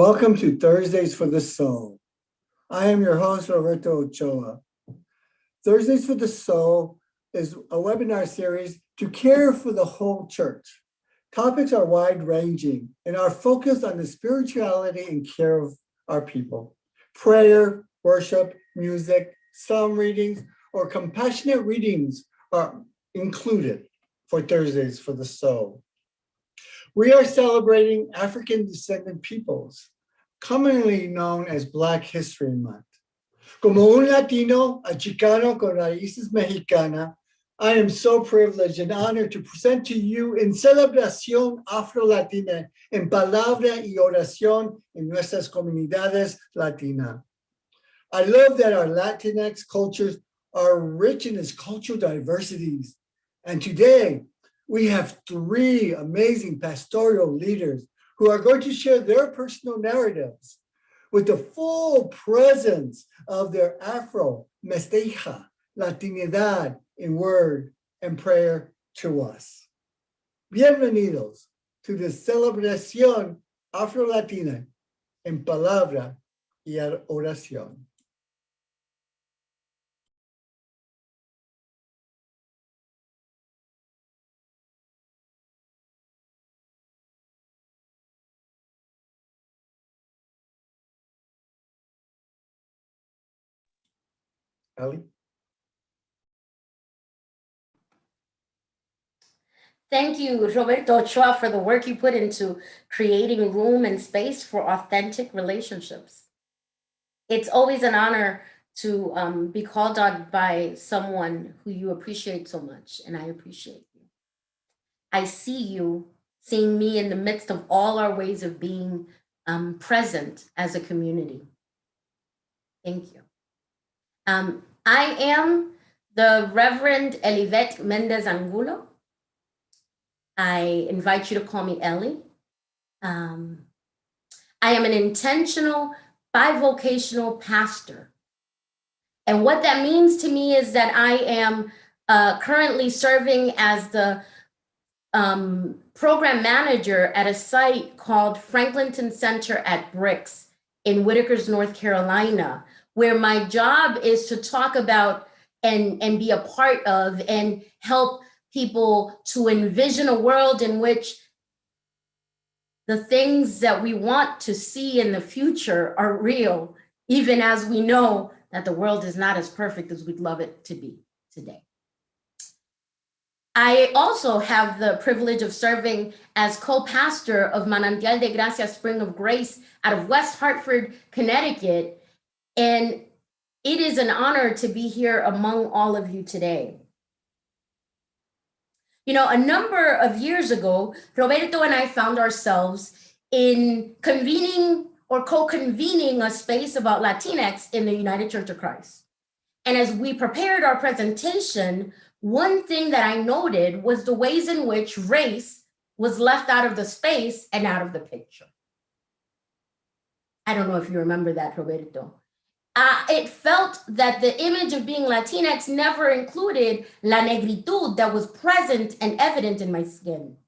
Welcome to Thursdays for the Soul. I am your host, Roberto Ochoa. Thursdays for the Soul is a webinar series to care for the whole church. Topics are wide-ranging and are focused on the spirituality and care of our people. Prayer, worship, music, psalm readings, or compassionate readings are included for Thursdays for the Soul. We are celebrating African descendant peoples, commonly known as Black History Month. Como un Latino, a Chicano con raíces mexicanas, I am so privileged and honored to present to you in Celebración Afro-Latina, en Palabra y Oración en nuestras comunidades Latina. I love that our Latinx cultures are rich in its cultural diversities. And today, we have three amazing pastoral leaders who are going to share their personal narratives with the full presence of their Afro, Mestiza, Latinidad in word and prayer to us. Bienvenidos to the Celebración Afro-Latina en Palabra y Oración. Ali? Thank you, Roberto Ochoa, for the work you put into creating room and space for authentic relationships. It's always an honor to be called on by someone who you appreciate so much, and I appreciate you. I see you seeing me in the midst of all our ways of being present as a community. Thank you. I am the Reverend Elivet Mendez Angulo. I invite you to call me Ellie. I am an intentional bivocational pastor. And what that means to me is that I am currently serving as the program manager at a site called Franklinton Center at Bricks in Whitakers, North Carolina, where my job is to talk about and be a part of and help people to envision a world in which the things that we want to see in the future are real, even as we know that the world is not as perfect as we'd love it to be today. I also have the privilege of serving as co-pastor of Manantial de Gracia Spring of Grace out of West Hartford, Connecticut, and it is an honor to be here among all of you today. You know, a number of years ago, Roberto and I found ourselves in convening or co-convening a space about Latinx in the United Church of Christ. And as we prepared our presentation, one thing that I noted was the ways in which race was left out of the space and out of the picture. I don't know if you remember that, Roberto. It felt that the image of being Latinx never included la negritud that was present and evident in my skin.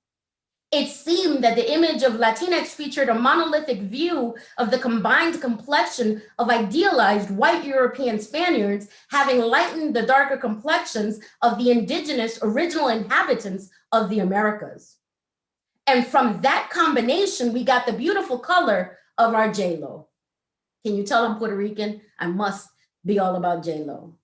It seemed that the image of Latinx featured a monolithic view of the combined complexion of idealized white European Spaniards having lightened the darker complexions of the indigenous original inhabitants of the Americas. And from that combination, we got the beautiful color of our J-Lo. Can you tell I'm Puerto Rican? I must be all about J-Lo.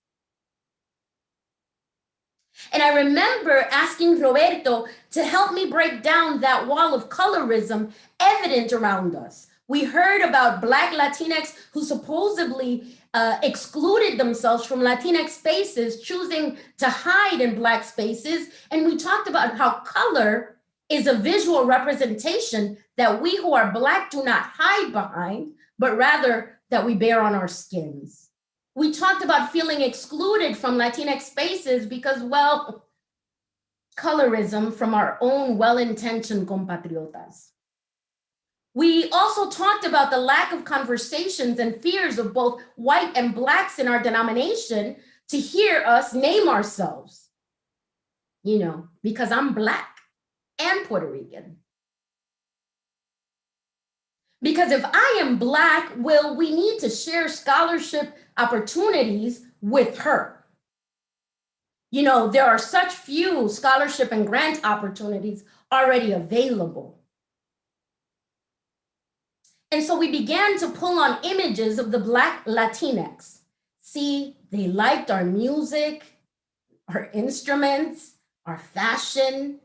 And I remember asking Roberto to help me break down that wall of colorism evident around us. We heard about Black Latinx who supposedly excluded themselves from Latinx spaces, choosing to hide in Black spaces. And we talked about how color is a visual representation that we who are Black do not hide behind, but rather that we bear on our skins. We talked about feeling excluded from Latinx spaces because, well, colorism from our own well-intentioned compatriotas. We also talked about the lack of conversations and fears of both white and Blacks in our denomination to hear us name ourselves, you know, because I'm Black and Puerto Rican. Because if I am Black, well, we need to share scholarship opportunities with her. You know, there are such few scholarship and grant opportunities already available. And so we began to pull on images of the Black Latinx. See, they liked our music, our instruments, our fashion,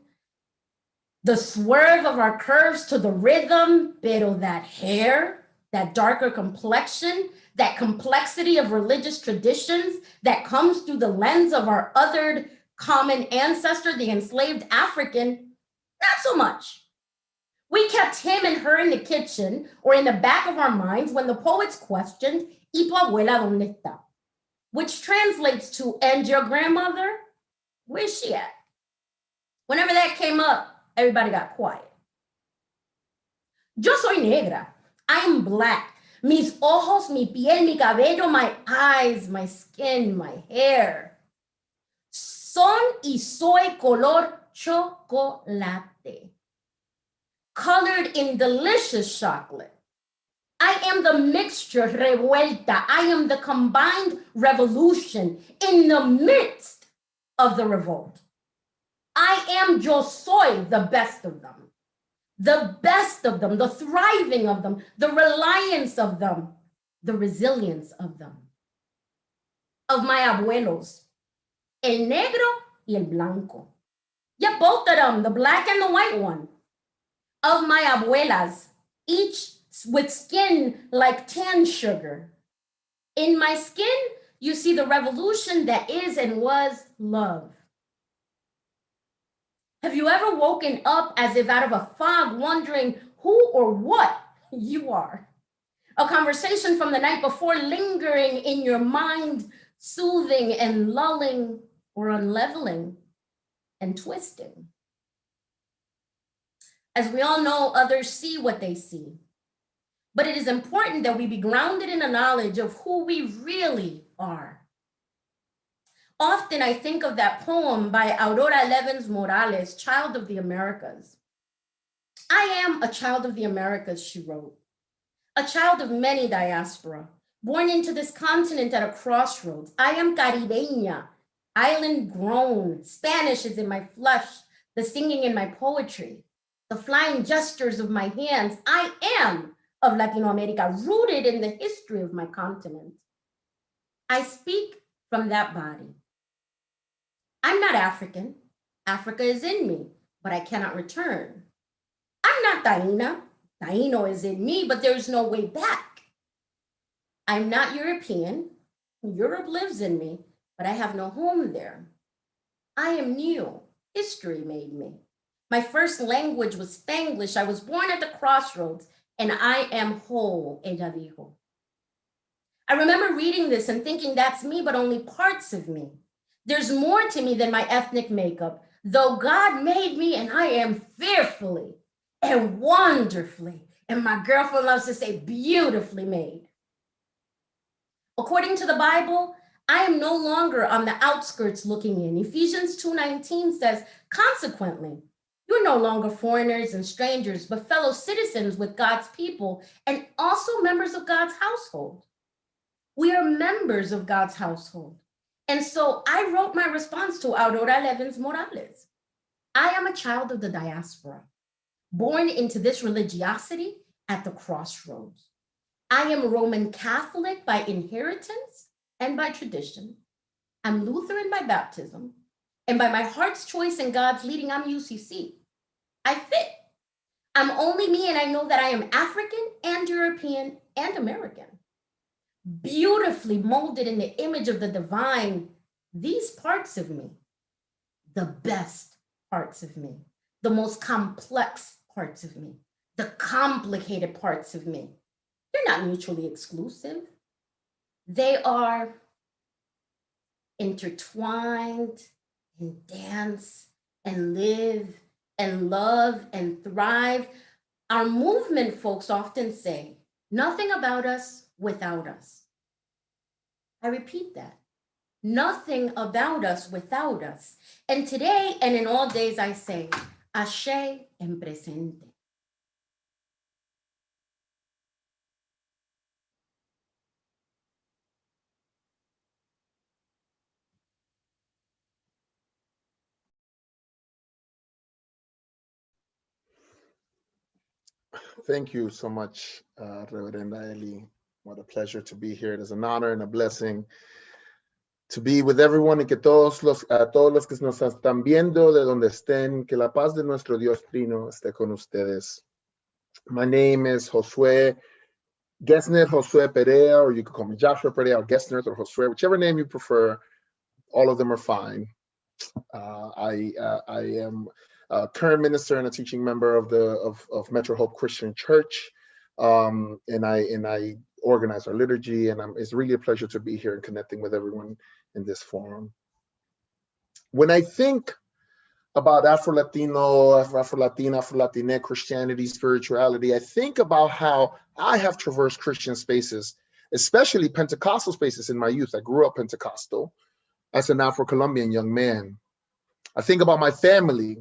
the swerve of our curves to the rhythm, pero that hair, that darker complexion, that complexity of religious traditions that comes through the lens of our othered common ancestor, the enslaved African, not so much. We kept him and her in the kitchen or in the back of our minds when the poets questioned, ¿Y tu abuela dónde está? Which translates to, and your grandmother? Where's she at? Whenever that came up, everybody got quiet. Yo soy negra. I am Black. Mis ojos, mi piel, mi cabello, my eyes, my skin, my hair. Son y soy color chocolate. Colored in delicious chocolate. I am the mixture revuelta. I am the combined revolution in the midst of the revolt. I am, yo soy, the best of them. The best of them, the thriving of them, the reliance of them, the resilience of them. Of my abuelos, el negro y el blanco. Yeah, both of them, the Black and the white one. Of my abuelas, each with skin like tan sugar. In my skin, you see the revolution that is and was love. Have you ever woken up as if out of a fog wondering who or what you are? A conversation from the night before lingering in your mind, soothing and lulling or unleveling and twisting. As we all know, others see what they see. But it is important that we be grounded in a knowledge of who we really are. Often I think of that poem by Aurora Levens Morales, Child of the Americas. I am a child of the Americas, she wrote, a child of many diaspora, born into this continent at a crossroads. I am Caribeña, island grown. Spanish is in my flesh, the singing in my poetry, the flying gestures of my hands. I am of Latino America, rooted in the history of my continent. I speak from that body. I'm not African. Africa is in me, but I cannot return. I'm not Taína. Taíno is in me, but there's no way back. I'm not European. Europe lives in me, but I have no home there. I am new. History made me. My first language was Spanglish. I was born at the crossroads, and I am whole, ella dijo. I remember reading this and thinking that's me, but only parts of me. There's more to me than my ethnic makeup, though God made me and I am fearfully and wonderfully, and my girlfriend loves to say beautifully made. According to the Bible, I am no longer on the outskirts looking in. Ephesians 2:19 says, consequently, you're no longer foreigners and strangers, but fellow citizens with God's people and also members of God's household. We are members of God's household. And so I wrote my response to Aurora Levens Morales. I am a child of the diaspora, born into this religiosity at the crossroads. I am Roman Catholic by inheritance and by tradition. I'm Lutheran by baptism. And by my heart's choice and God's leading, I'm UCC. I fit. I'm only me, and I know that I am African and European and American. Beautifully molded in the image of the divine, these parts of me, the best parts of me, the most complex parts of me, the complicated parts of me, they're not mutually exclusive. They are intertwined and dance and live and love and thrive. Our movement folks often say, nothing about us without us. I repeat that. Nothing about us without us. And today and in all days I say, Ashe en presente. Thank you so much, Reverenda Eli. What a pleasure to be here. It is an honor and a blessing to be with everyone, y que a todos los que nos están viendo de donde estén, que la paz de nuestro Dios Trino esté con ustedes. My name is Josué Gesner, Josué Perea, or you can call me Joshua Perea, or Gesner, or Josué, whichever name you prefer. All of them are fine. I am a current minister and a teaching member of Metro Hope Christian Church, and I organize our liturgy, and it's really a pleasure to be here and connecting with everyone in this forum. When I think about Afro-Latino, Afro-Latina, Afro-Latina, Christianity, spirituality, I think about how I have traversed Christian spaces, especially Pentecostal spaces in my youth. I grew up Pentecostal as an Afro-Colombian young man. I think about my family,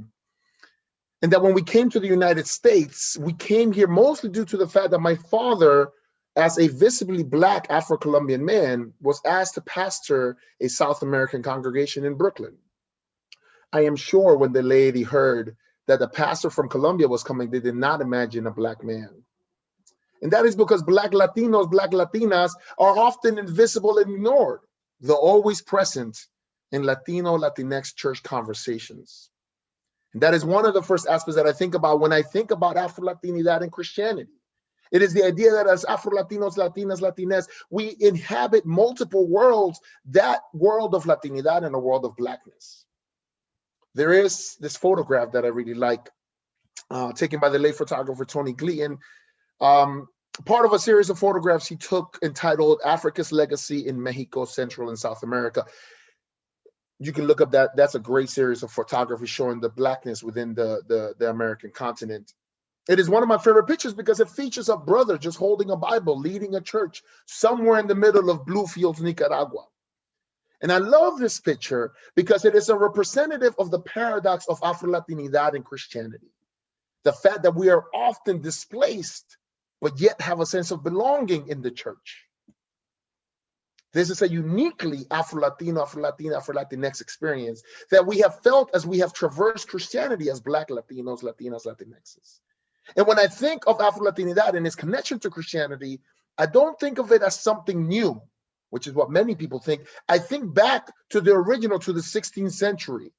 and that when we came to the United States, we came here mostly due to the fact that my father, as a visibly Black Afro-Colombian man, was asked to pastor a South American congregation in Brooklyn. I am sure when the lady heard that the pastor from Colombia was coming, they did not imagine a Black man. And that is because Black Latinos, Black Latinas are often invisible and ignored, though always present in Latino, Latinx church conversations. And that is one of the first aspects that I think about when I think about Afro-Latinidad and Christianity. It is the idea that as Afro-Latinos, Latinas, Latinx, we inhabit multiple worlds, that world of Latinidad and a world of Blackness. There is this photograph that I really like, taken by the late photographer Tony Gleaton, part of a series of photographs he took entitled Africa's Legacy in Mexico, Central and South America. You can look up that. That's a great series of photography showing the Blackness within the American continent. It is one of my favorite pictures because it features a brother just holding a Bible, leading a church somewhere in the middle of Bluefields, Nicaragua. And I love this picture because it is a representative of the paradox of Afro-Latinidad and Christianity. The fact that we are often displaced, but yet have a sense of belonging in the church. This is a uniquely Afro-Latino, Afro-Latina, Afro-Latinx experience that we have felt as we have traversed Christianity as Black Latinos, Latinas, Latinxes. And when I think of Afro-Latinidad and its connection to Christianity, I don't think of it as something new, which is what many people think. I think back to the original, to the 16th century,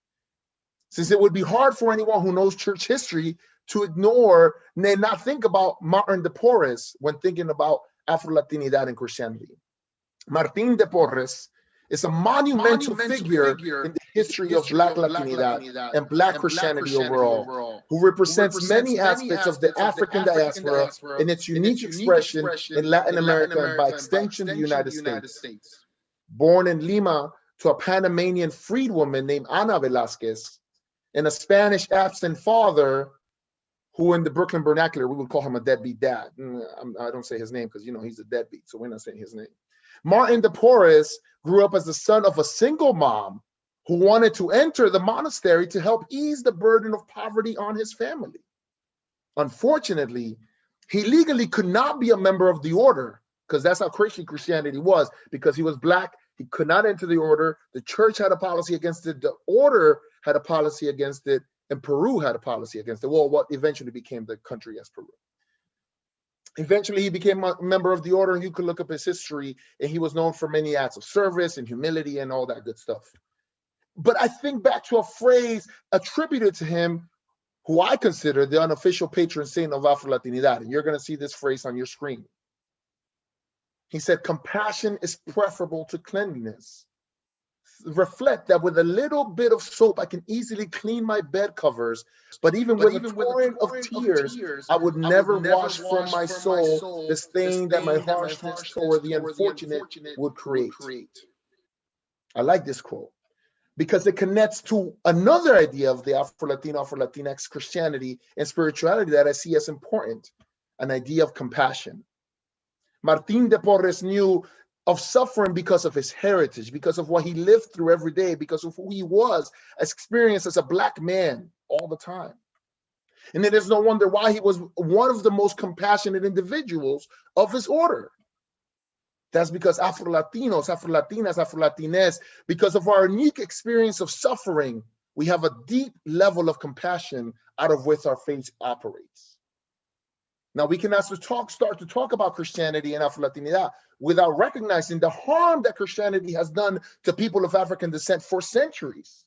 since it would be hard for anyone who knows church history to ignore and not think about Martín de Porres when thinking about Afro-Latinidad and Christianity. Martín de Porres is a monumental figure in the history of Black Latinidad and Black Christianity overall, who represents many aspects of the African diaspora in its unique expression in Latin America and by extension the United States. Born in Lima to a Panamanian freedwoman named Ana Velázquez and a Spanish absent father who in the Brooklyn vernacular, we would call him a deadbeat dad. I don't say his name because, he's a deadbeat, so we're not saying his name. Martín de Porres grew up as the son of a single mom who wanted to enter the monastery to help ease the burden of poverty on his family. Unfortunately, he legally could not be a member of the order because that's how Christian Christianity was. Because he was Black, he could not enter the order. The church had a policy against it. The order had a policy against it. And Peru had a policy against it. Well, what eventually became the country as Peru. Eventually, he became a member of the order, and you could look up his history, and he was known for many acts of service and humility and all that good stuff. But I think back to a phrase attributed to him, who I consider the unofficial patron saint of Afro-Latinidad, and you're going to see this phrase on your screen. He said, "Compassion is preferable to cleanliness. Reflect that with a little bit of soap, I can easily clean my bed covers, but even with a torrent of tears, I would never wash from my soul the stain that my harshness toward the unfortunate would create." I like this quote because it connects to another idea of the Afro-Latino, Afro-Latinx Christianity and spirituality that I see as important, an idea of compassion. Martín de Porres knew of suffering because of his heritage, because of what he lived through every day, because of who he was, experienced as a Black man all the time. And it is no wonder why he was one of the most compassionate individuals of his order. That's because Afro-Latinos, Afro-Latinas, Afro-Latinx, because of our unique experience of suffering, we have a deep level of compassion out of which our faith operates. Now we can also start to talk about Christianity and Afro-Latinidad without recognizing the harm that Christianity has done to people of African descent for centuries.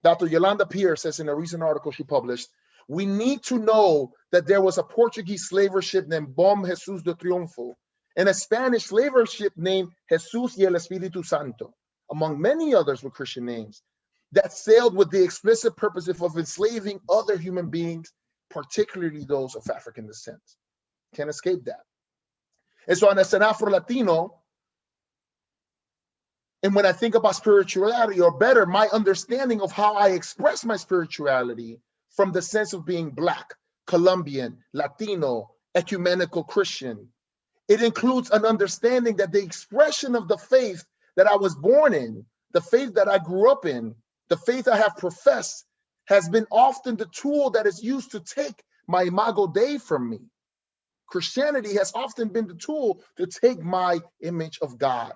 Dr. Yolanda Pierce says in a recent article she published, we need to know that there was a Portuguese slaver ship named Bom Jesus de Triunfo and a Spanish slaver ship named Jesus y el Espíritu Santo, among many others with Christian names, that sailed with the explicit purpose of enslaving other human beings, particularly those of African descent. Can't escape that. And so as an Afro-Latino, and when I think about spirituality, or better, my understanding of how I express my spirituality from the sense of being Black, Colombian, Latino, ecumenical Christian, it includes an understanding that the expression of the faith that I was born in, the faith that I grew up in, the faith I have professed, has been often the tool that is used to take my imago Dei from me. Christianity has often been the tool to take my image of God.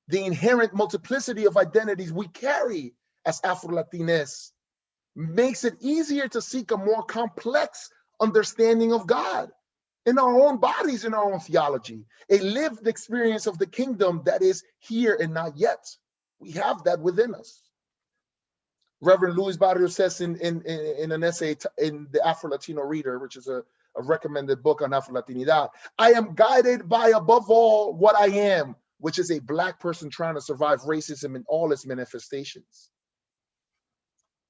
The inherent multiplicity of identities we carry as Afro-Latines makes it easier to seek a more complex understanding of God in our own bodies, in our own theology, a lived experience of the kingdom that is here and not yet. We have that within us. Reverend Luis Barrios says in an essay in the Afro-Latino Reader, which is a recommended book on Afro-Latinidad, I am guided by above all what I am, which is a Black person trying to survive racism in all its manifestations.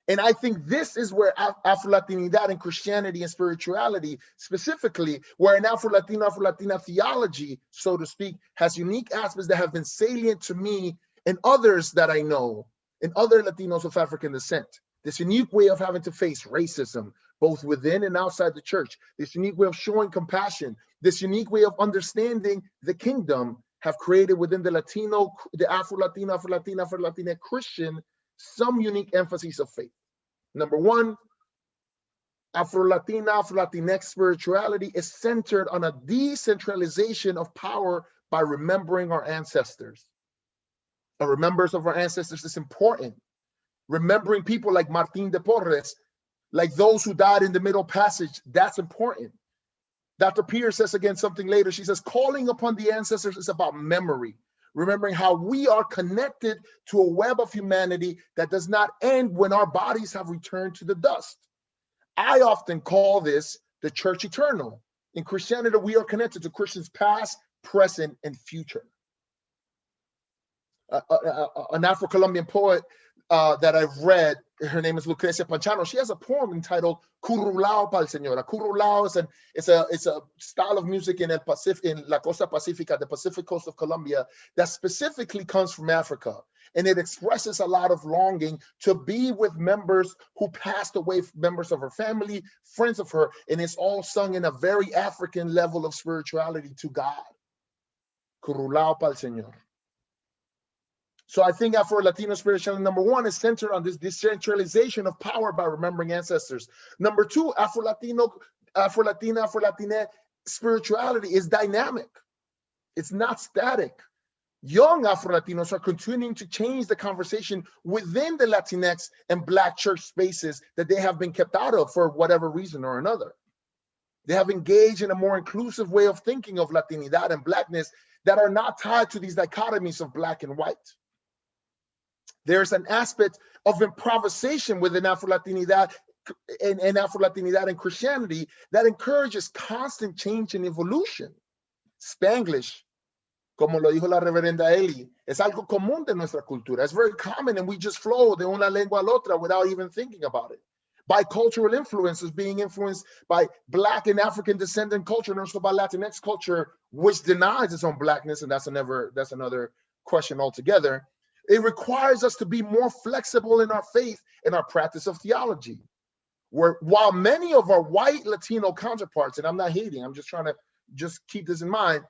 And I think this is where Afro-Latinidad and Christianity and spirituality, specifically, where an Afro-Latino, Afro-Latina theology, so to speak, has unique aspects that have been salient to me and others that I know, and other Latinos of African descent. This unique way of having to face racism, both within and outside the church, this unique way of showing compassion, this unique way of understanding the kingdom, have created within the Latino, the Afro-Latino, Afro-Latina, Afro-Latina Christian, some unique emphases of faith. Number one, Afro-Latina, Afro-Latinx spirituality is centered on a decentralization of power by remembering our ancestors. A remembrance of our ancestors is important. Remembering people like Martín de Porres, like those who died in the Middle Passage, that's important. Dr. Pierce says again something later. She says, calling upon the ancestors is about memory, remembering how we are connected to a web of humanity that does not end when our bodies have returned to the dust. I often call this the church eternal. In Christianity, we are connected to Christians past, present, and future. An Afro-Colombian poet that I've read, her name is Lucrecia Panchano. She has a poem entitled Curulao pa'l Señor. Curulao is a style of music in La Costa Pacifica, the Pacific coast of Colombia, that specifically comes from Africa. And it expresses a lot of longing to be with members who passed away, members of her family, friends of her, and it's all sung in a very African level of spirituality to God. Curulao pa'l Señor. So I think Afro-Latino spirituality, number one, is centered on this decentralization of power by remembering ancestors. Number two, Afro-Latino, Afro-Latina, Afro-Latina spirituality is dynamic. It's not static. Young Afro-Latinos are continuing to change the conversation within the Latinx and Black church spaces that they have been kept out of for whatever reason or another. They have engaged in a more inclusive way of thinking of Latinidad and Blackness that are not tied to these dichotomies of Black and white. There's an aspect of improvisation within Afro-Latinidad and Afro-Latinidad and Christianity that encourages constant change and evolution. Spanglish, como lo dijo la reverenda Eli, es algo común de nuestra cultura. It's very common, and we just flow de una lengua a la otra without even thinking about it. Bicultural influences, being influenced by Black and African descendant culture, and also by Latinx culture, which denies its own Blackness, and that's another question altogether. It requires us to be more flexible in our faith and our practice of theology. While many of our white Latino counterparts, and I'm not hating, I'm just trying to keep this in mind,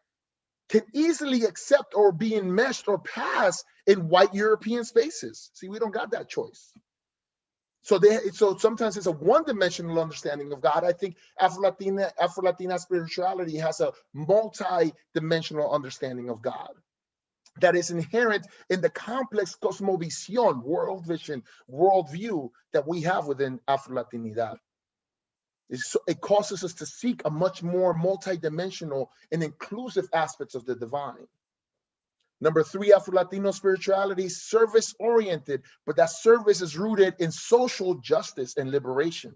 can easily accept or be enmeshed or pass in white European spaces. See, we don't got that choice. So sometimes it's a one-dimensional understanding of God. I think Afro-Latina spirituality has a multi-dimensional understanding of God that is inherent in the complex cosmovision, world vision, worldview that we have within Afro-Latinidad. It causes us to seek a much more multidimensional and inclusive aspects of the divine. Number 3, Afro-Latino spirituality, service-oriented, but that service is rooted in social justice and liberation.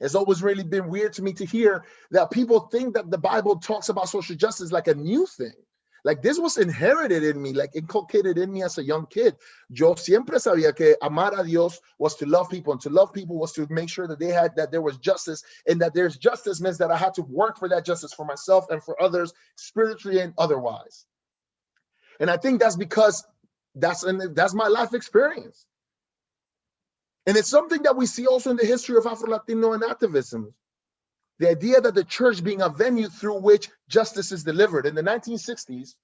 It's always really been weird to me to hear that people think that the Bible talks about social justice like a new thing. Like this was inherited in me, like inculcated in me as a young kid. Yo siempre sabía que amar a Dios was to love people, and to love people was to make sure that that there was justice, and that there's justice means that I had to work for that justice for myself and for others, spiritually and otherwise. And I think that's because that's my life experience. And it's something that we see also in the history of Afro-Latino and activism. The idea that the church being a venue through which justice is delivered. In the 1960s,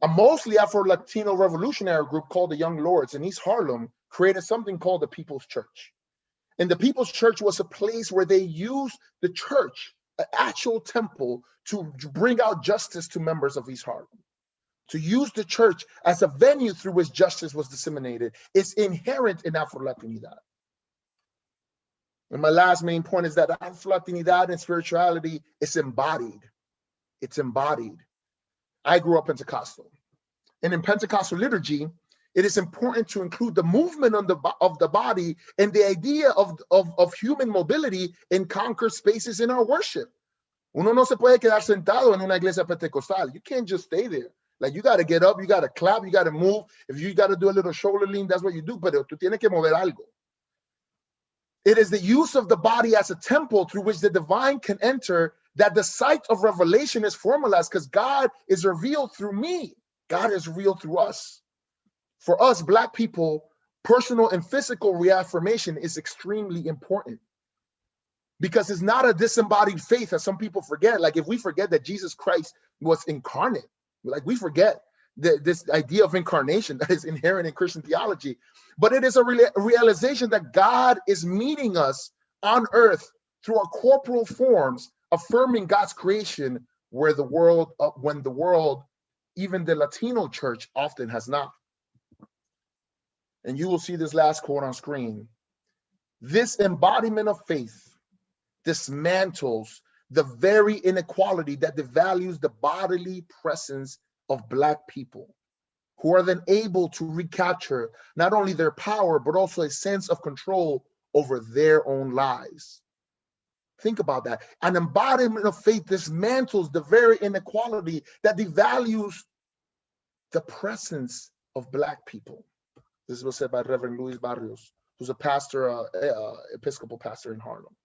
a mostly Afro-Latino revolutionary group called the Young Lords in East Harlem created something called the People's Church. And the People's Church was a place where they used the church, an actual temple, to bring out justice to members of East Harlem. To use the church as a venue through which justice was disseminated is inherent in Afro-Latinidad. And my last main point is that Afro-Latinidad and spirituality is embodied. It's embodied. I grew up Pentecostal. And in Pentecostal liturgy, it is important to include the movement of the body and the idea of human mobility in conquered spaces in our worship. Uno no se puede quedar sentado en una iglesia pentecostal. You can't just stay there. Like you got to get up, you got to clap, you got to move. If you got to do a little shoulder lean, that's what you do. Pero tú tienes que mover algo. It is the use of the body as a temple through which the divine can enter, that the site of revelation is formalized, because God is revealed through me. God is revealed through us. For us, Black people, personal and physical reaffirmation is extremely important, because it's not a disembodied faith, as some people forget. Like if we forget that Jesus Christ was incarnate, like we forget this idea of incarnation that is inherent in Christian theology, but it is a realization that God is meeting us on earth through our corporal forms, affirming God's creation when the world, even the Latino church, often has not. And you will see this last quote on screen. This embodiment of faith dismantles the very inequality that devalues the bodily presence of Black people, who are then able to recapture not only their power, but also a sense of control over their own lives. Think about that. An embodiment of faith dismantles the very inequality that devalues the presence of Black people. This was said by Reverend Luis Barrios, who's a pastor, Episcopal pastor in Harlem.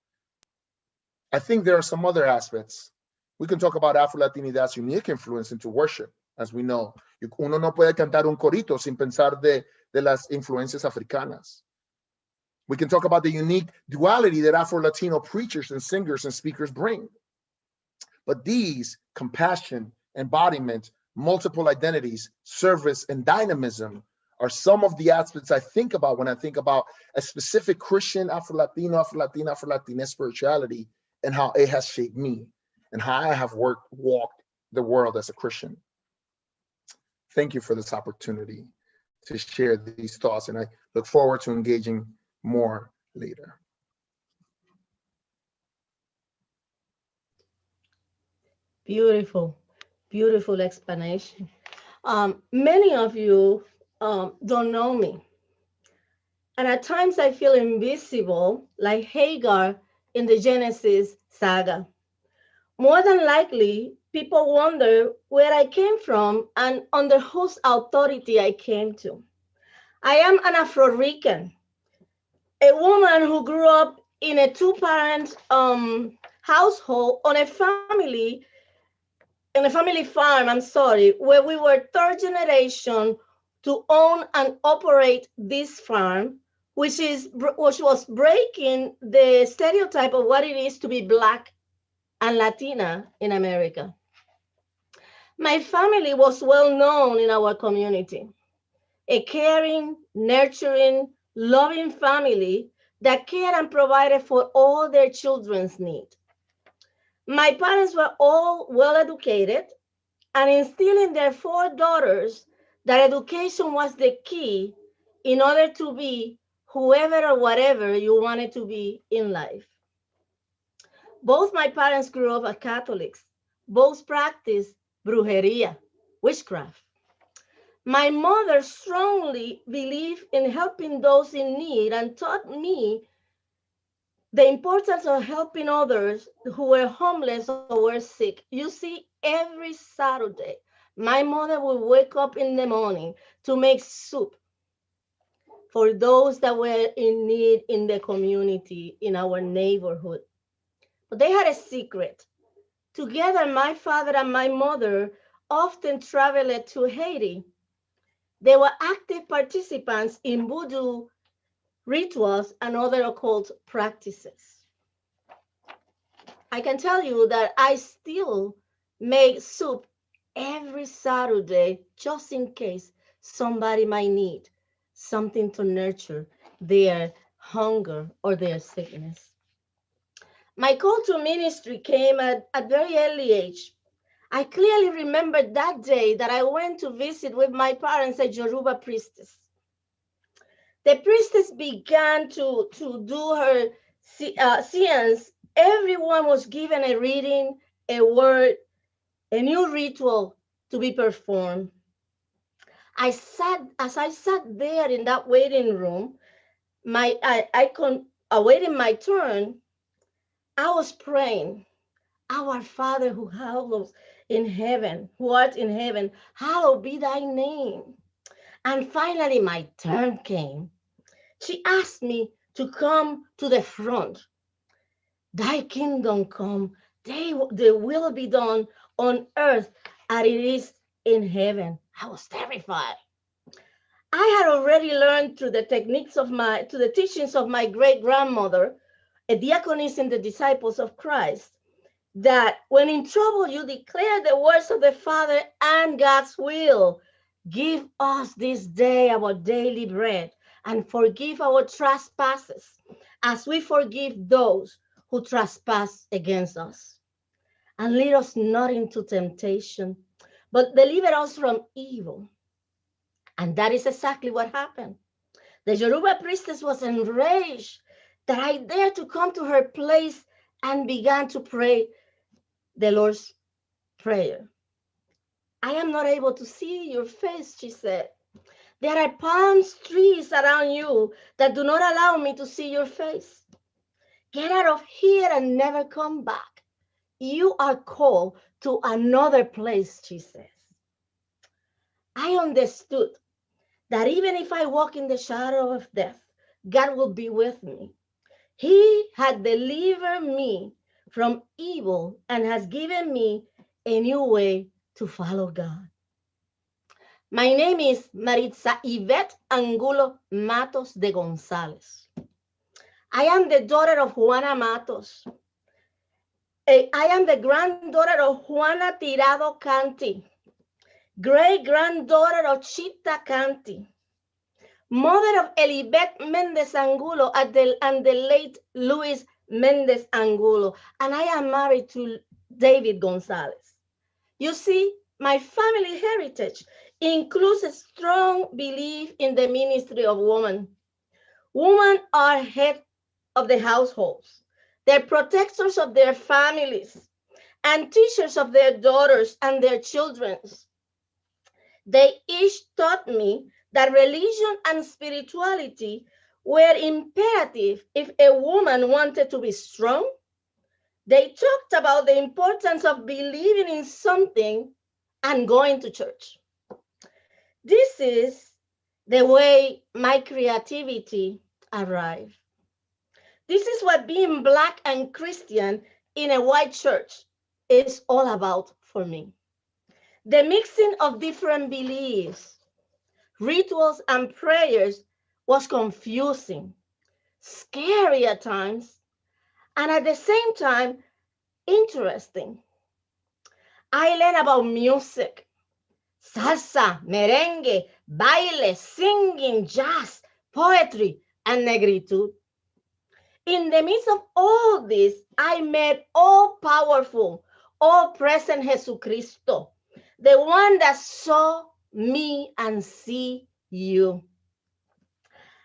I think there are some other aspects. We can talk about Afro-Latinidad's unique influence into worship. As we know, uno no puede cantar un corito sin pensar de las influencias africanas. We can talk about the unique duality that Afro-Latino preachers and singers and speakers bring. But these, compassion, embodiment, multiple identities, service, and dynamism, are some of the aspects I think about when I think about a specific Christian Afro-Latino, Afro-Latina, Afro-Latina spirituality, and how it has shaped me and how I have walked the world as a Christian. Thank you for this opportunity to share these thoughts, and I look forward to engaging more later. Beautiful, beautiful explanation. Many of you don't know me. And at times I feel invisible, like Hagar in the Genesis saga. More than likely, people wonder where I came from and under whose authority I came to. I am an Afro-Rican, a woman who grew up in a two-parent household on a family farm, where we were third generation to own and operate this farm, which was breaking the stereotype of what it is to be Black and Latina in America. My family was well known in our community, a caring, nurturing, loving family that cared and provided for all their children's needs. My parents were all well educated and instilled in their 4 daughters that education was the key in order to be whoever or whatever you wanted to be in life. Both my parents grew up as Catholics. Both practiced brujeria, witchcraft. My mother strongly believed in helping those in need and taught me the importance of helping others who were homeless or were sick. You see, every Saturday, my mother would wake up in the morning to make soup for those that were in need in the community, in our neighborhood. But they had a secret. Together, my father and my mother often traveled to Haiti. They were active participants in voodoo rituals and other occult practices. I can tell you that I still make soup every Saturday just in case somebody might need something to nurture their hunger or their sickness. My call to ministry came at a very early age. I clearly remember that day that I went to visit with my parents a Yoruba priestess. The priestess began to do her seance. Everyone was given a reading, a word, a new ritual to be performed. As I sat there in that waiting room, awaiting my turn, I was praying, Our Father who art in heaven, hallowed be thy name. And finally, my turn came. She asked me to come to the front. Thy kingdom come, thy will be done on earth as it is in heaven. I was terrified. I had already learned through the teachings of my great grandmother, a diaconess in the Disciples of Christ, that when in trouble you declare the words of the Father and God's will. Give us this day our daily bread and forgive our trespasses as we forgive those who trespass against us. And lead us not into temptation, but deliver us from evil. And that is exactly what happened. The Yoruba priestess was enraged that I dared to come to her place and began to pray the Lord's Prayer. I am not able to see your face, she said. There are palm trees around you that do not allow me to see your face. Get out of here and never come back. You are called to another place, she says. I understood that even if I walk in the shadow of death, God will be with me. He had delivered me from evil and has given me a new way to follow God. My name is Maritza Yvette Angulo Matos de Gonzalez. I am the daughter of Juana Matos. I am the granddaughter of Juana Tirado Canty, great-granddaughter of Chita Canty, mother of Elibet Mendez Angulo and the late Luis Mendez Angulo, and I am married to David Gonzalez. You see, my family heritage includes a strong belief in the ministry of women. Women are head of the households. They're protectors of their families and teachers of their daughters and their children. They each taught me that religion and spirituality were imperative if a woman wanted to be strong. They talked about the importance of believing in something and going to church. This is the way my creativity arrived. This is what being Black and Christian in a white church is all about for me. The mixing of different beliefs, rituals, and prayers was confusing, scary at times, and at the same time, interesting. I learned about music, salsa, merengue, baile, singing, jazz, poetry, and negritude. In the midst of all this, I met all-powerful, all-present Jesucristo, the one that saw me and see you.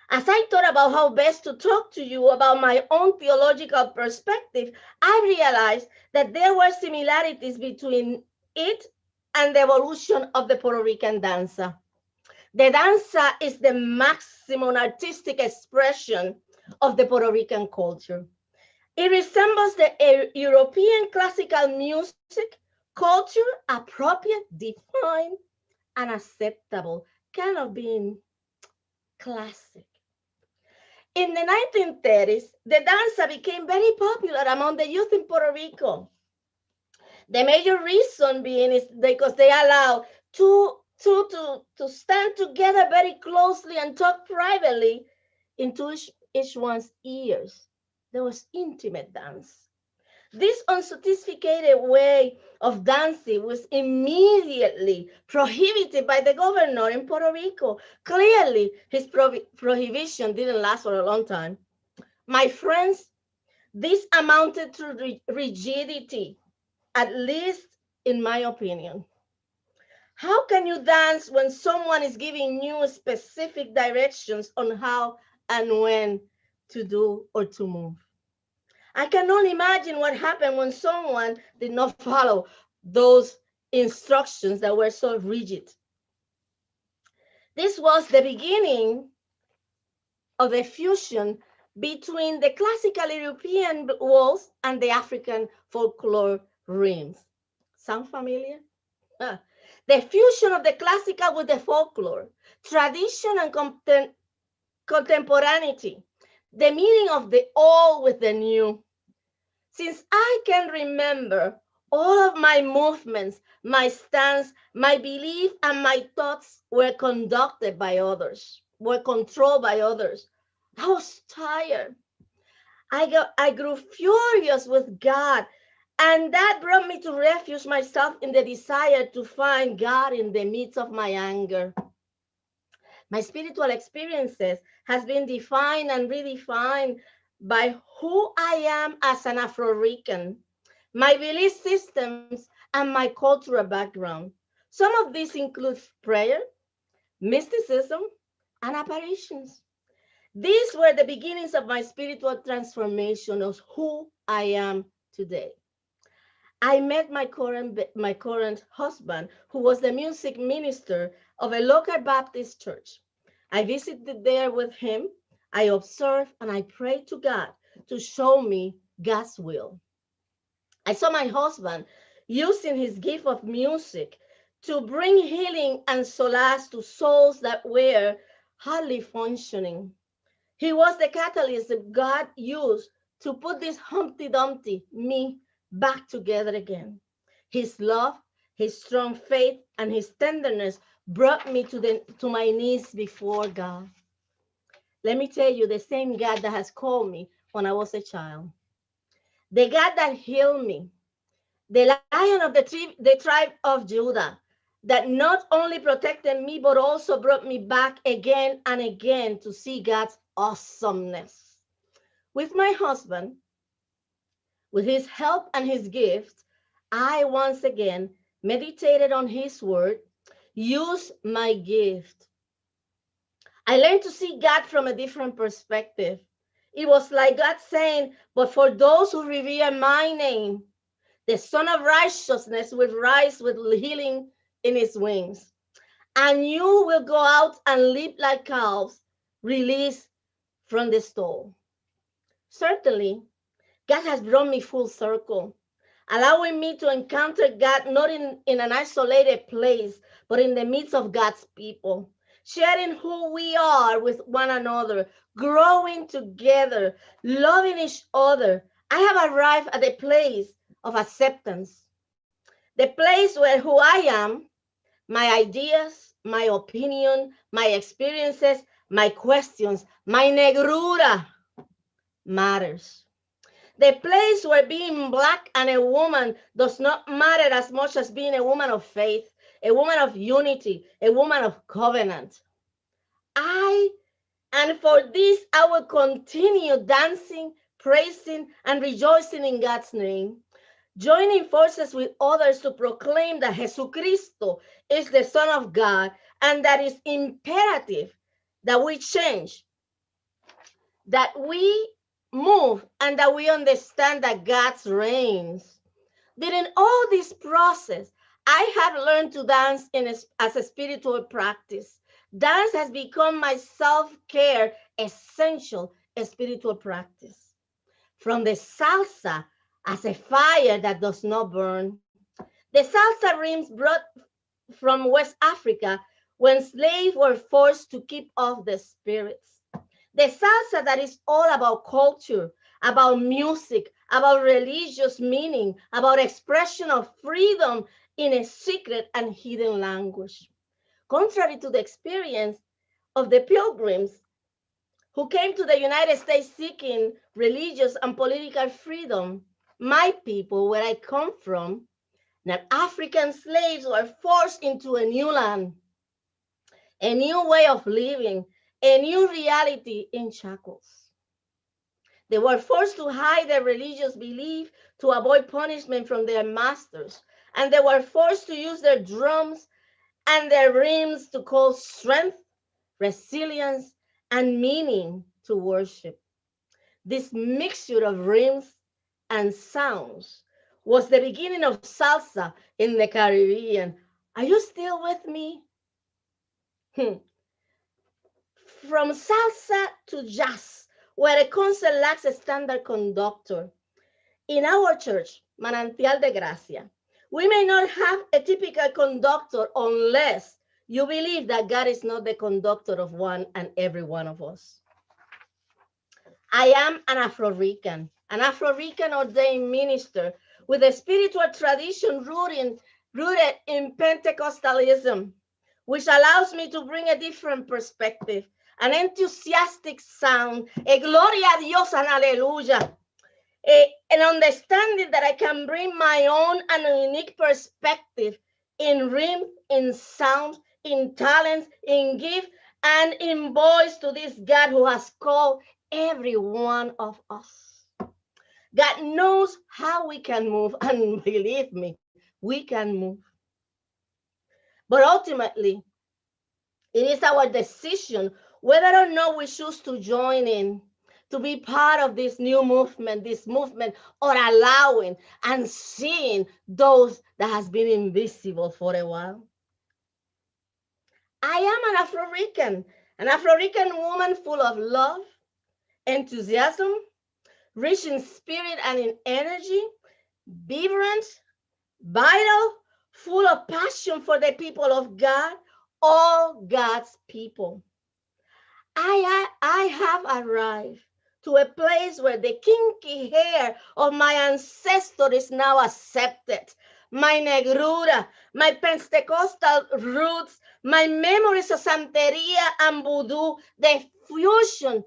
As I thought about how best to talk to you about my own theological perspective, I realized that there were similarities between it and the evolution of the Puerto Rican danza. The danza is the maximum artistic expression of the Puerto Rican culture. It resembles the European classical music, culture, appropriate, defined, and acceptable, kind of being classic. In the 1930s, the danza became very popular among the youth in Puerto Rico. The major reason being is because they allow two to stand together very closely and talk privately into each one's ears. There was intimate dance. This unsophisticated way of dancing was immediately prohibited by the governor in Puerto Rico. Clearly, his prohibition didn't last for a long time. My friends, this amounted to rigidity, at least in my opinion. How can you dance when someone is giving you specific directions on how and when to do or to move? I can only imagine what happened when someone did not follow those instructions that were so rigid. This was the beginning of the fusion between the classical European waltz and the African folklore rhythms. Sound familiar? The fusion of the classical with the folklore, tradition and contemporaneity, the meeting of the old with the new. Since I can remember, all of my movements, my stance, my belief, and my thoughts were conducted by others, were controlled by others. I was tired. I grew furious with God, and that brought me to refuge myself in the desire to find God in the midst of my anger. My spiritual experiences has been defined and redefined by who I am as an Afro-Rican, my belief systems, and my cultural background. Some of these include prayer, mysticism, and apparitions. These were the beginnings of my spiritual transformation of who I am today. I met my current husband, who was the music minister of a local Baptist church. I visited there with him. I observed and I prayed to God to show me God's will. I saw my husband using his gift of music to bring healing and solace to souls that were hardly functioning. He was the catalyst that God used to put this Humpty Dumpty, me, back together again. His love, his strong faith, and his tenderness brought me to my knees before God. Let me tell you, the same God that has called me when I was a child, the God that healed me, the Lion of the tribe of Judah, that not only protected me, but also brought me back again and again to see God's awesomeness. With my husband, with his help and his gift, I once again meditated on his word, used my gift. I learned to see God from a different perspective. It was like God saying, but for those who revere my name, the Son of Righteousness will rise with healing in his wings. And you will go out and leap like calves, released from the stall. Certainly, God has brought me full circle, allowing me to encounter God not in an isolated place, but in the midst of God's people, sharing who we are with one another, growing together, loving each other. I have arrived at a place of acceptance, the place where who I am, my ideas, my opinion, my experiences, my questions, my negrura matters. The place where being Black and a woman does not matter as much as being a woman of faith, a woman of unity, a woman of covenant. And for this, I will continue dancing, praising, and rejoicing in God's name, joining forces with others to proclaim that Jesucristo is the Son of God, and that it's imperative that we change that we move and that we understand that God reigns. During all this process, I have learned to dance as a spiritual practice. Dance has become my self-care, essential spiritual practice. From the salsa as a fire that does not burn, the salsa rhythms brought from West Africa when slaves were forced to keep off the spirits. The salsa that is all about culture, about music, about religious meaning, about expression of freedom in a secret and hidden language. Contrary to the experience of the pilgrims who came to the United States seeking religious and political freedom, my people, where I come from, that African slaves were forced into a new land, a new way of living, a new reality in shackles. They were forced to hide their religious belief to avoid punishment from their masters, and they were forced to use their drums and their rhythms to call strength, resilience, and meaning to worship. This mixture of rhythms and sounds was the beginning of salsa in the Caribbean. Are you still with me? From salsa to jazz, where a concert lacks a standard conductor. In our church, Manantial de Gracia, we may not have a typical conductor unless you believe that God is not the conductor of one and every one of us. I am an Afro-Rican ordained minister with a spiritual tradition rooted in Pentecostalism, which allows me to bring a different perspective, an enthusiastic sound, a gloria a Dios and hallelujah, an understanding that I can bring my own and unique perspective in rhythm, in sound, in talents, in gift, and in voice to this God who has called every one of us. God knows how we can move, and believe me, we can move. But ultimately, it is our decision whether or not we choose to join in, to be part of this new movement, or allowing and seeing those that has been invisible for a while. I am an Afro-Rican woman full of love, enthusiasm, rich in spirit and in energy, vibrant, vital, full of passion for the people of God, all God's people. I have arrived to a place where the kinky hair of my ancestor is now accepted. My negrura, my Pentecostal roots, my memories of Santeria and Voodoo, the fusion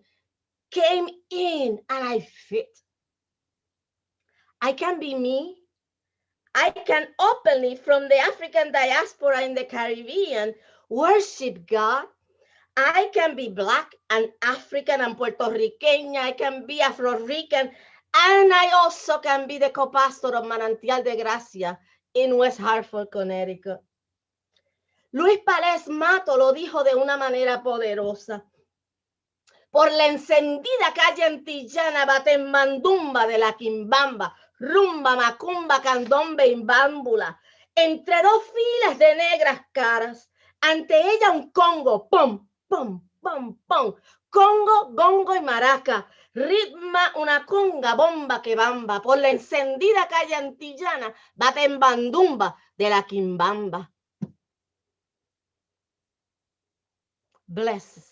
came in and I fit. I can be me. I can openly, from the African diaspora in the Caribbean, worship God. I can be Black and African and Puerto Rican. I can be Afro-Rican. And I also can be the co-pastor of Manantial de Gracia in West Hartford, Connecticut. Luis Pález Mato lo dijo de una manera poderosa. Por la encendida calle antillana, batembandumba de la quimbamba, rumba, macumba, candombe y bámbula, entre dos filas de negras caras, ante ella un congo, pom, pom, pom, pom, congo, gongo y maraca, ritma una conga, bomba que bamba, por la encendida calle antillana, batembandumba de la quimbamba. Bless.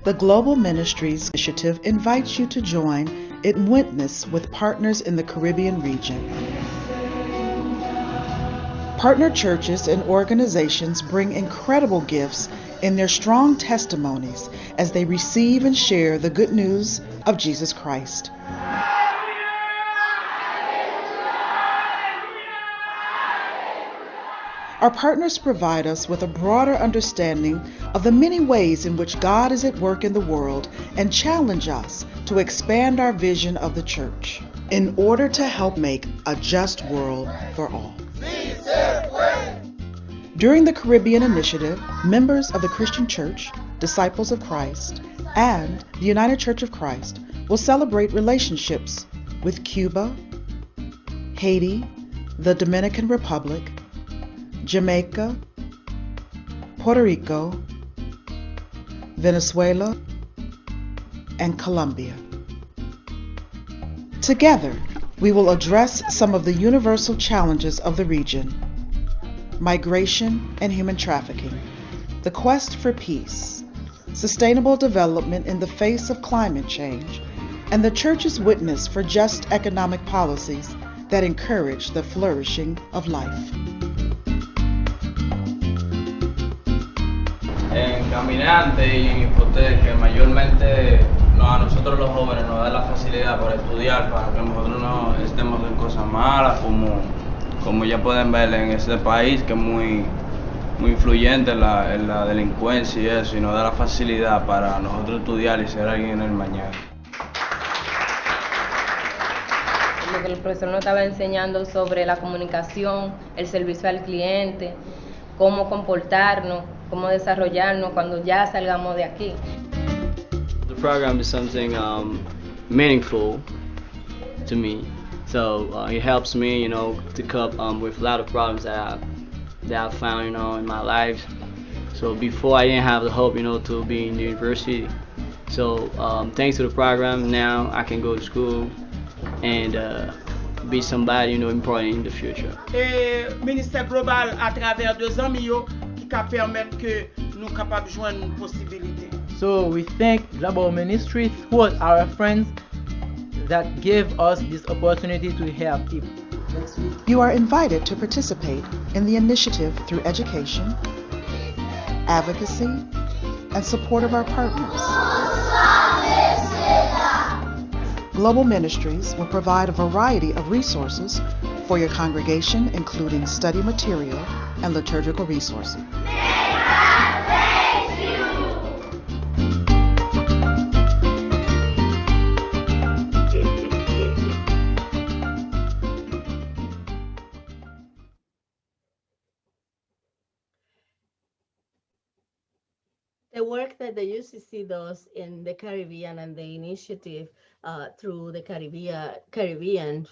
The Global Ministries Initiative invites you to join in witness with partners in the Caribbean region. Partner churches and organizations bring incredible gifts in their strong testimonies as they receive and share the good news of Jesus Christ. Our partners provide us with a broader understanding of the many ways in which God is at work in the world and challenge us to expand our vision of the church in order to help make a just world for all. During the Caribbean Initiative, members of the Christian Church, Disciples of Christ, and the United Church of Christ will celebrate relationships with Cuba, Haiti, the Dominican Republic, Jamaica, Puerto Rico, Venezuela, and Colombia. Together, we will address some of the universal challenges of the region: migration and human trafficking, the quest for peace, sustainable development in the face of climate change, and the Church's witness for just economic policies that encourage the flourishing of life. En Caminante y en Infotec, que mayormente a nosotros los jóvenes nos da la facilidad para estudiar, para que nosotros no estemos en cosas malas, como ya pueden ver en este país, que es muy influyente en la delincuencia y eso, y nos da la facilidad para nosotros estudiar y ser alguien en el mañana. Lo que el profesor nos estaba enseñando sobre la comunicación, el servicio al cliente, cómo comportarnos, cómo desarrollarnos cuando ya salgamos de aquí. The program is something meaningful to me, so it helps me, to cope with a lot of problems that I found, in my life. So before I didn't have the hope, to be in the university. So thanks to the program, now I can go to school and be somebody, important in the future. Et ministère global à travers 2 ans qui va permettre que nous capables de joindre une possibilité. So we thank Global Ministry through our friends that give us this opportunity to help people. You are invited to participate in the initiative through education, advocacy, and support of our partners. Global Ministries will provide a variety of resources for your congregation, including study material and liturgical resources. The work that the UCC does in the Caribbean and the initiative through the Caribbean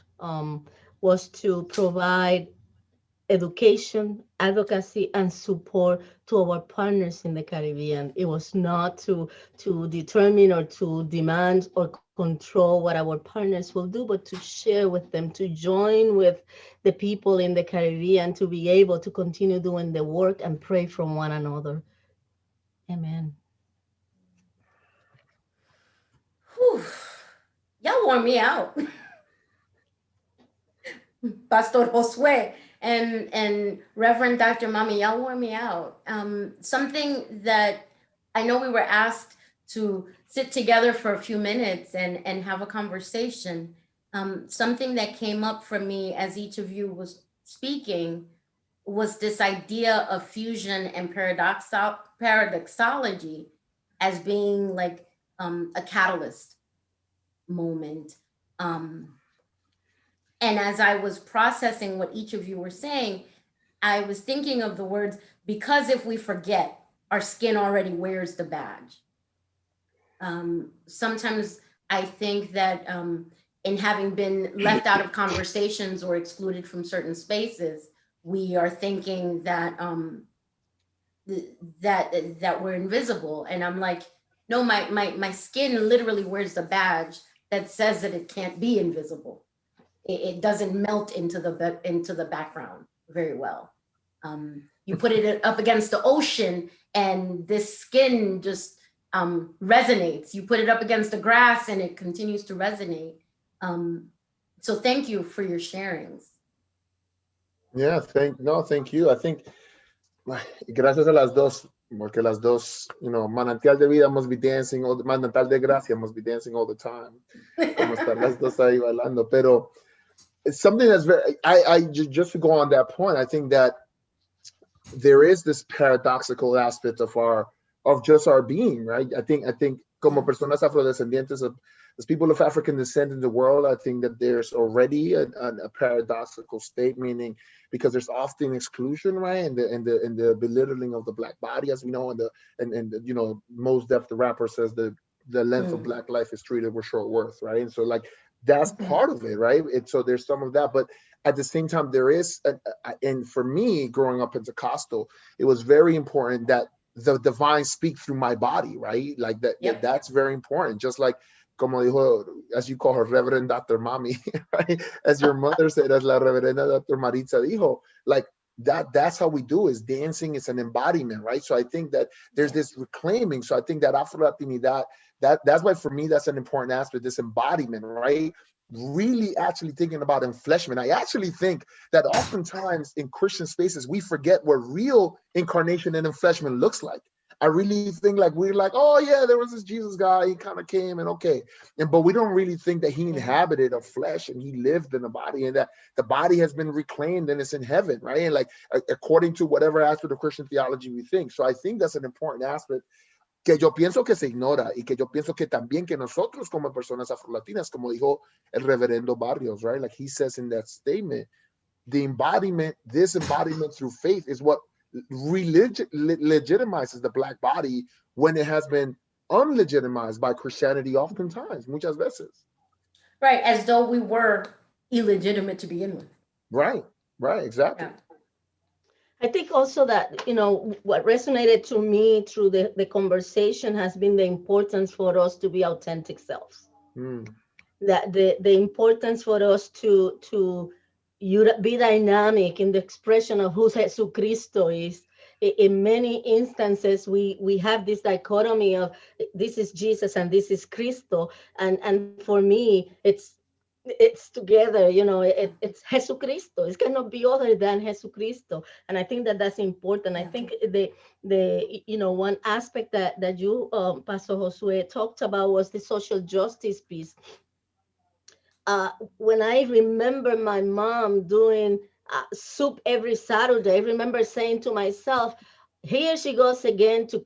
was to provide education, advocacy, and support to our partners in the Caribbean. It was not to determine or to demand or control what our partners will do, but to share with them, to join with the people in the Caribbean, to be able to continue doing the work and pray for one another. Amen. Whew. Y'all wore me out. Pastor Josue and Reverend Dr. Mami, y'all wore me out. Something that I know we were asked to sit together for a few minutes and have a conversation. Something that came up for me as each of you was speaking was this idea of fusion and paradoxology as being like a catalyst moment. And as I was processing what each of you were saying, I was thinking of the words, because if we forget, our skin already wears the badge. Sometimes I think that in having been left out of conversations or excluded from certain spaces, we are thinking that that we're invisible. And I'm like, no, my skin literally wears the badge that says that it can't be invisible. It doesn't melt into the background very well. You put it up against the ocean and this skin just resonates. You put it up against the grass and it continues to resonate. So thank you for your sharings. Yeah, thank you. I think, gracias a las dos, porque las dos, manantial de vida must be dancing, manantial de gracia must be dancing all the time. Como están las dos ahí bailando. Pero it's something that's just to go on that point, I think that there is this paradoxical aspect of just our being, right? I think como personas afrodescendientes, as people of African descent in the world, I think that there's already a paradoxical state, meaning because there's often exclusion, right, and the belittling of the Black body, as we know, and most Def the rapper says the length of Black life is treated with short worth, right? And so like that's part of it, right? So there's some of that, but at the same time, there is, and for me, growing up Pentecostal, it was very important that the divine speak through my body, right? Like that. Yep. That's very important. Just like, como dijo, as you call her, Reverend Dr. Mami, right? As your mother said, as la Reverenda Dr. Maritza dijo, like that's how we do is dancing is an embodiment, right? So I think that there's this reclaiming. So I think that Afro-Latinidad, that's why for me, that's an important aspect, this embodiment, right? Really actually thinking about enfleshment. I actually think that oftentimes in Christian spaces, we forget what real incarnation and enfleshment looks like. I really think like we're like, oh yeah, there was this Jesus guy, he kind of came and okay. But we don't really think that he inhabited a flesh and he lived in a body and that the body has been reclaimed and it's in heaven, right? And like according to whatever aspect of Christian theology we think. So I think that's an important aspect que yo pienso que se ignora y que yo pienso que también que nosotros como personas afro-latinas, como dijo el reverendo Barrios, right? Like he says in that statement, the embodiment, this embodiment through faith is what legitimizes the Black body when it has been unlegitimized by Christianity oftentimes, muchas veces. Right, as though we were illegitimate to begin with. Right, exactly. Yeah. I think also that, what resonated to me through the conversation has been the importance for us to be authentic selves. That the importance for us to be dynamic in the expression of who Jesucristo is. In many instances, we have this dichotomy of this is Jesus and this is Cristo. And for me, it's together, it's Jesucristo. It cannot be other than Jesucristo. And I think that that's important. I think the one aspect that you, Pastor Josue, talked about was the social justice piece. When I remember my mom doing soup every Saturday, I remember saying to myself, here she goes again to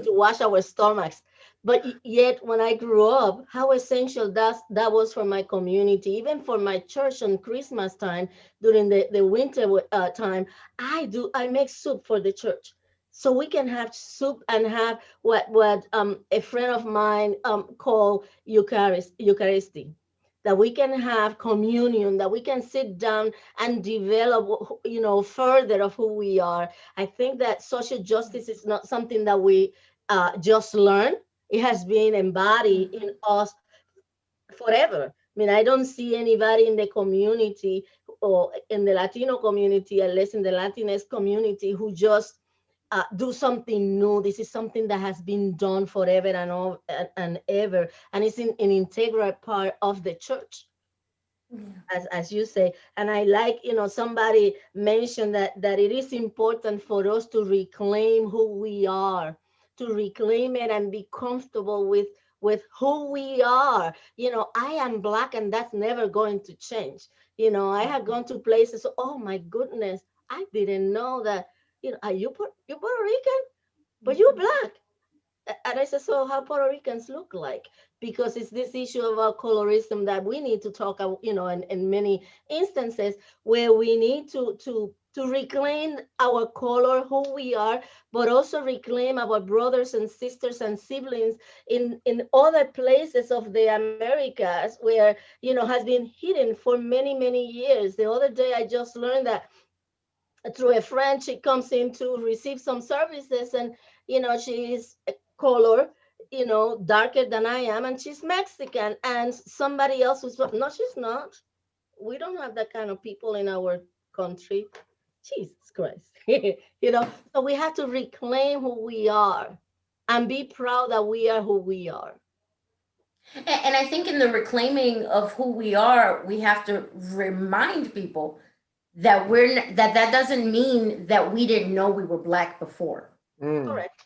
wash our stomachs. But yet when I grew up, how essential that was for my community, even for my church on Christmas time, during the winter time, I make soup for the church. So we can have soup and have what a friend of mine called Eucharisty. That we can have communion, that we can sit down and develop, further of who we are. I think that social justice is not something that we just learn. It has been embodied in us forever. I mean, I don't see anybody in the community or in the Latino community, at least in the Latinx community, who just do something new. This is something that has been done forever and ever, and it's an integral part of the church, as you say. And I like, somebody mentioned that it is important for us to reclaim who we are, to reclaim it and be comfortable with who we are. I am Black, and that's never going to change. I have gone to places, oh my goodness, I didn't know that. Are you Puerto Rican? But you're Black. And I said, so how Puerto Ricans look like? Because it's this issue of colorism that we need to talk about, in many instances where we need to reclaim our color, who we are, but also reclaim our brothers and sisters and siblings in other places of the Americas where, has been hidden for many, many years. The other day, I just learned that through a friend, she comes in to receive some services, and she is a color, darker than I am, and she's Mexican, and somebody else was, no, she's not. We don't have that kind of people in our country. Jesus Christ. So we have to reclaim who we are and be proud that we are who we are. And I think in the reclaiming of who we are, we have to remind people that that doesn't mean that we didn't know we were Black before. Correct.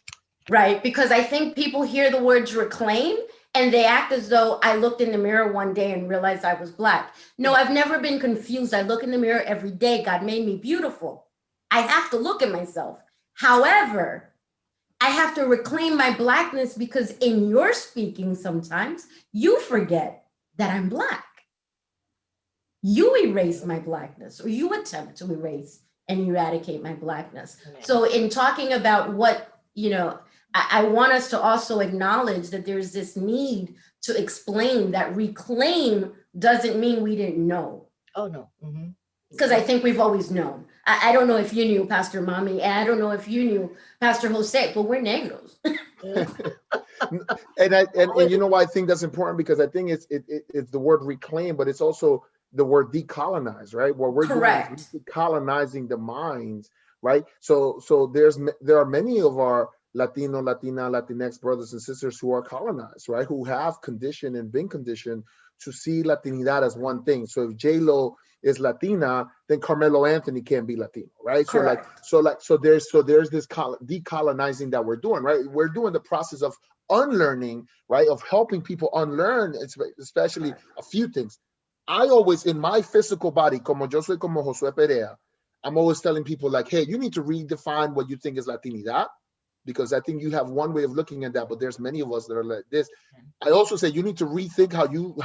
Right? Because I think people hear the words reclaim and they act as though I looked in the mirror one day and realized I was Black. No, I've never been confused. I look in the mirror every day. God made me beautiful. I have to look at myself. However, I have to reclaim my Blackness because in your speaking sometimes you forget that I'm Black. You erase my Blackness, or you attempt to erase and eradicate my Blackness. So in talking about what, I want us to also acknowledge that there's this need to explain that reclaim doesn't mean we didn't know. Oh, no. Because I think we've always known. I don't know if you knew, Pastor Mommy, and I don't know if you knew, Pastor Jose, but we're negros. and you know why I think that's important? Because I think it's the word reclaim, but it's also the word decolonize, right? What we're doing is decolonizing the minds, right? So there are many of our Latino, Latina, Latinx brothers and sisters who are colonized, right? Who have conditioned and been conditioned to see Latinidad as one thing. So if J-Lo is Latina, then Carmelo Anthony can't be Latino, right? Correct. So there's this decolonizing that we're doing, right? We're doing the process of unlearning, right? Of helping people unlearn, especially a few things. I always, in my physical body, como yo soy como Josué Perea, I'm always telling people like, hey, you need to redefine what you think is Latinidad, because I think you have one way of looking at that, but there's many of us that are like this. I also say you need to rethink how you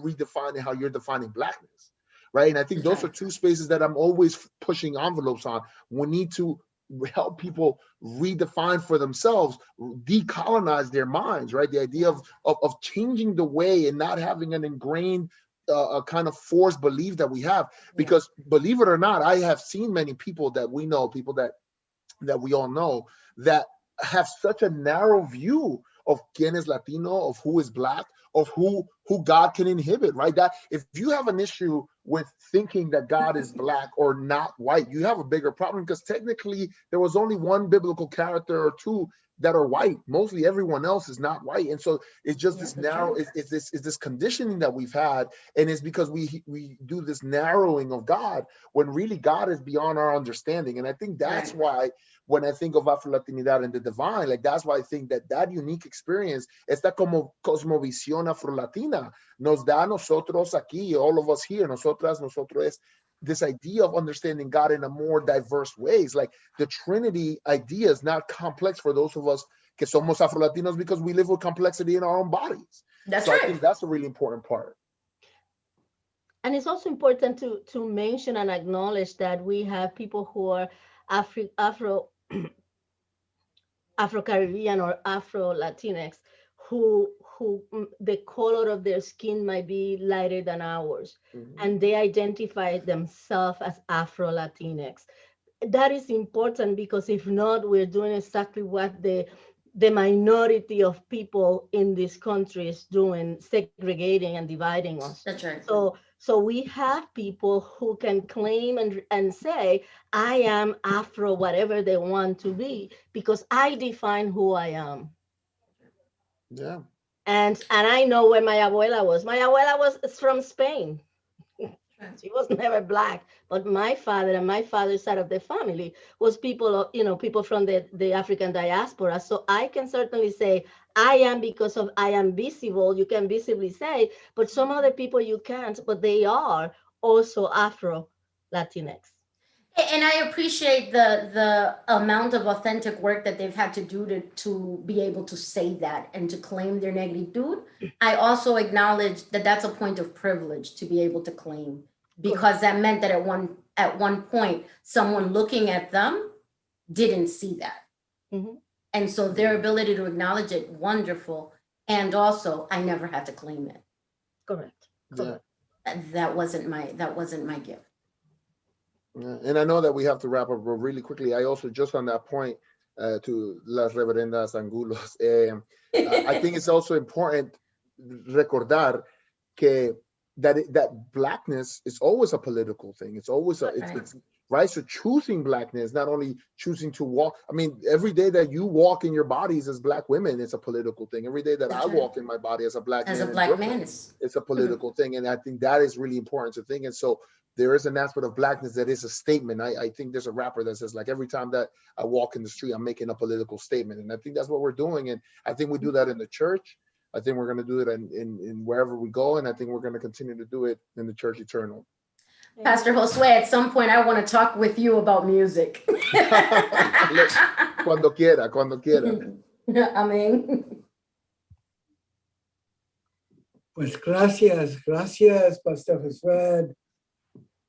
redefine and how you're defining Blackness, right? And I think those are two spaces that I'm always pushing envelopes on. We need to help people redefine for themselves, decolonize their minds, right? The idea of changing the way and not having an ingrained a kind of forced belief that we have, because believe it or not, I have seen many people that we know, people that we all know, that have such a narrow view of quién es Latino, of who is Black, of who God can inhibit, right? That if you have an issue with thinking that God is Black or not white, you have a bigger problem, because technically there was only one biblical character or two that are white. Mostly everyone else is not white. And so it's just this narrow, it's this conditioning that we've had. And it's because we do this narrowing of God when really God is beyond our understanding. And I think that's why when I think of Afro-Latinidad and the divine, like that's why I think that unique experience, esta como cosmovisión Afro-Latina, nos da a nosotros aquí, all of us here, nosotras, nosotros, this idea of understanding God in a more diverse ways. Like the Trinity idea is not complex for those of us que somos Afro-Latinos, because we live with complexity in our own bodies. That's right. I think that's a really important part. And it's also important to mention and acknowledge that we have people who are Afro-Caribbean or Afro-Latinx who the color of their skin might be lighter than ours, and they identify themselves as Afro-Latinx. That is important, because if not, we're doing exactly what the minority of people in this country is doing, segregating and dividing us. That's right. So we have people who can claim and say, I am Afro, whatever they want to be, because I define who I am. Yeah. And I know where my abuela was. My abuela was from Spain. She was never Black, but my father and my father's side of the family was people, people from the African diaspora. So I can certainly say I am, because of I am visible. You can visibly say, but some other people you can't, but they are also Afro-Latinx. And I appreciate the amount of authentic work that they've had to do to be able to say that and to claim their negritude. I also acknowledge that that's a point of privilege to be able to claim, because that meant that at one point, someone looking at them didn't see that. And so their ability to acknowledge it, wonderful. And also, I never had to claim it. Correct. Yeah. That wasn't my gift. And I know that we have to wrap up really quickly. I also, just on that point, to Las Reverendas Angulos, I think it's also important recordar that Blackness is always a political thing. It's always it's right. So choosing Blackness, not only choosing to walk. I mean, every day that you walk in your bodies as Black women, it's a political thing. Every day that I walk in my body as a Black man, it's a political thing. And I think that is really important to think. And so there is an aspect of Blackness that is a statement. I think there's a rapper that says, like, every time that I walk in the street, I'm making a political statement. And I think that's what we're doing. And I think we do that in the church. I think we're going to do it in wherever we go. And I think we're going to continue to do it in the church eternal. Pastor Josue, at some point, I want to talk with you about music. Cuando quiera, cuando quiera. Amén. Pues gracias, Pastor Josué,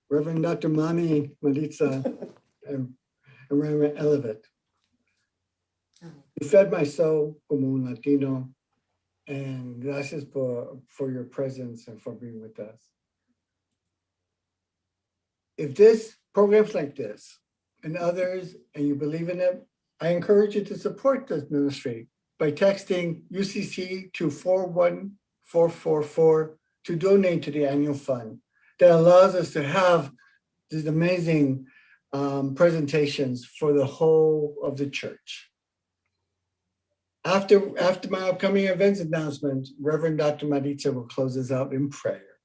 Reverend Dr. Mami Maritza, and Reverend Elevate. You fed my soul como un Latino, and gracias for your presence and for being with us. If this programs like this and others, and you believe in it, I encourage you to support this ministry by texting UCC to 41444 to donate to the annual fund that allows us to have these amazing presentations for the whole of the church. After my upcoming events announcement, Reverend Dr. Maritza will close us out in prayer.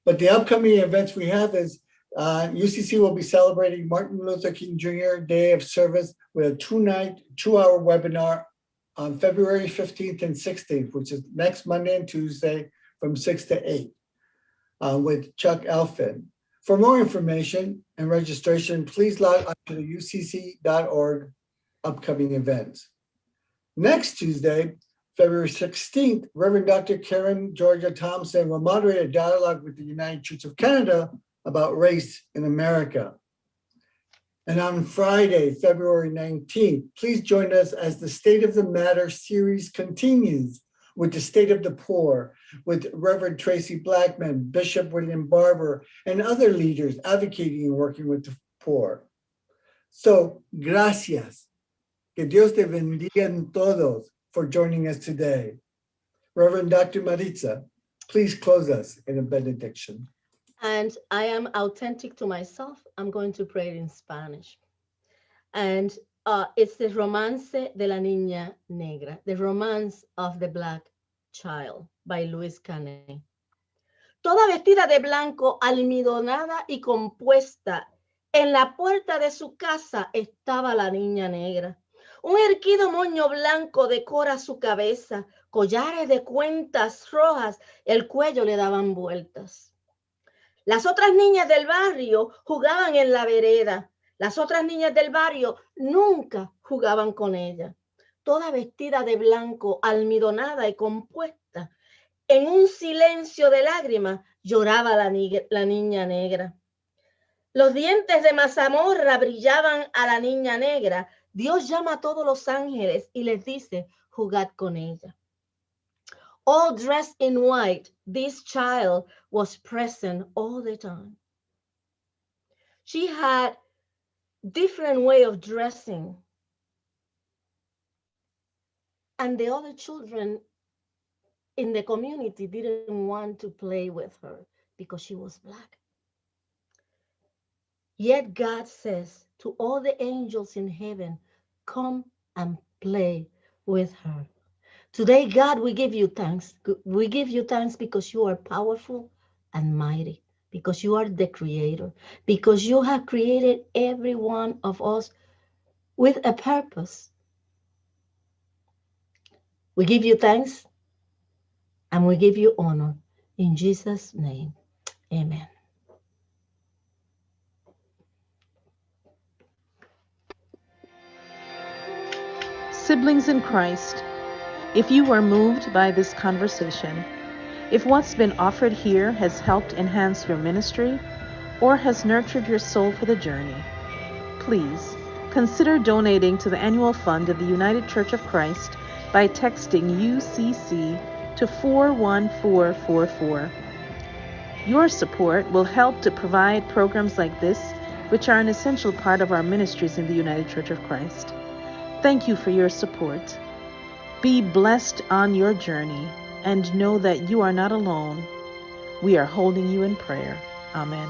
But the upcoming events we have is UCC will be celebrating Martin Luther King Jr. Day of Service with a 2-hour webinar on February 15th and 16th, which is next Monday and Tuesday from 6 to 8 with Chuck Elfin. For more information and registration, please log on to the ucc.org upcoming events. Next Tuesday, February 16th, Reverend Dr. Karen Georgia Thompson will moderate a dialogue with the United Church of Canada about race in America. And on Friday, February 19th, please join us as the State of the Matter series continues with the State of the Poor, with Reverend Tracy Blackman, Bishop William Barber, and other leaders advocating and working with the poor. So, gracias. Que Dios te bendiga en todos for joining us today. Reverend Dr. Maritza, please close us in a benediction. And I am authentic to myself. I'm going to pray it in Spanish. And it's the Romance de la Niña Negra, the Romance of the Black Child by Luis Canet. Toda vestida de blanco, almidonada y compuesta, en la puerta de su casa estaba la niña negra. Un erguido moño blanco decora su cabeza, collares de cuentas rojas, el cuello le daban vueltas. Las otras niñas del barrio jugaban en la vereda. Las otras niñas del barrio nunca jugaban con ella. Toda vestida de blanco, almidonada y compuesta. En un silencio de lágrimas lloraba la niña negra. Los dientes de mazamorra brillaban a la niña negra. Dios llama a todos los ángeles y les dice, jugad con ella. All dressed in white, this child was present all the time. She had different way of dressing. And the other children in the community didn't want to play with her because she was Black. Yet God says to all the angels in heaven, come and play with her. Today, God, we give you thanks. We give you thanks because you are powerful and mighty, because you are the creator, because you have created every one of us with a purpose. We give you thanks and we give you honor. In Jesus' name, amen. Siblings in Christ, if you were moved by this conversation, if what's been offered here has helped enhance your ministry or has nurtured your soul for the journey, please consider donating to the annual fund of the United Church of Christ by texting UCC to 41444. Your support will help to provide programs like this, which are an essential part of our ministries in the United Church of Christ. Thank you for your support. Be blessed on your journey and know that you are not alone. We are holding you in prayer. Amen.